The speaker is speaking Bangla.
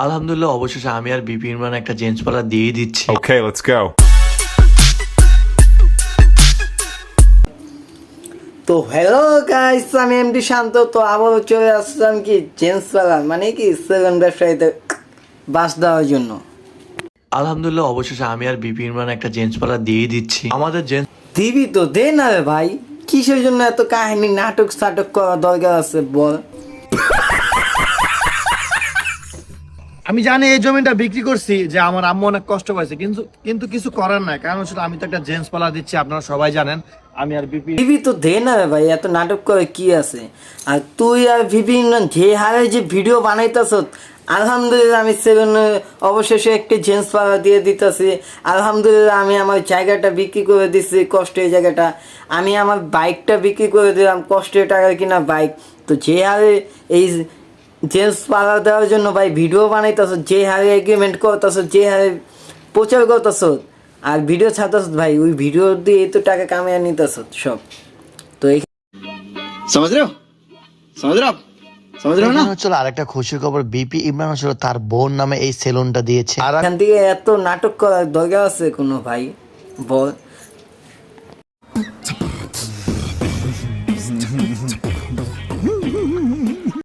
আলহামদুলিল্লাহ, অবশেষে আমি আর বিপি ইমরান একটা জেন্টস পার্লার দিয়ে দিচ্ছি। Okay, let's go. তো হ্যালো গাইস, আমি এমডি শান্ত। তো আবারও চলে আসলাম কি জেন্টস পার্লার মানে কি সেলুন ব্যবসায়ীদের বাস দেওয়ার জন্য। আলহামদুলিল্লাহ, অবশেষে আমি আর বিপি ইমরান একটা জেন্টস পার্লার দিয়ে দিচ্ছি। আমাদের জেন্টস দিবি তো দে না রে ভাই, কিসের জন্য এত কাহিনী নাটক সাটক করা দরকার আছে বল। আমি জানি এই জমিটা বিক্রি করছি যে আমার আম্মু অনেক কষ্ট পাইছে, কিন্তু কিন্তু কিছু করার নাই, কারণ হচ্ছে আমি তো একটা জেন্টস পার্লার দিচ্ছি, আপনারা সবাই জানেন। আমি আর বিপি দিবি তো দে না রে ভাই, এত নাটক করে কি আছে। আর তুই আর বিভিন্ন যে হারে যে ভিডিও বানাইতেছ, আলহামদুলিল্লাহ আমি সেলুনে অবশেষে একটি জেন্টস পার্লার দিয়ে দিতেছি। আলহামদুলিল্লাহ আমি আমার জায়গাটা বিক্রি করে দিচ্ছি, কষ্টের জায়গাটা। আমি আমার বাইকটা বিক্রি করে দিলাম, কষ্টের টাকা কিনা বাইক। তো যে হারে এই জেন্টস পার্লার দেওয়ার জন্য ভাই ভিডিও বানাইতেছ, যে হারে এগ্রিমেন্ট করতেছ, যে হারে প্রচার করতেছ আর ভিডিও ছাড়তেছ ভাই, ওই ভিডিও দিয়ে তো টাকা কামিয়ে নিতেছ সব। তো এই समझ रहे हो समझ रहे हो आप समझ रहे हो ना। হচ্ছিল আরেকটা খুশির খবর, বিপি ইমরান হচ্ছিল তার বোন নামে এই সেলুনটা দিয়েছে। আর এখান থেকে এত নাটক করার দরকার আছে কোনো ভাই বল।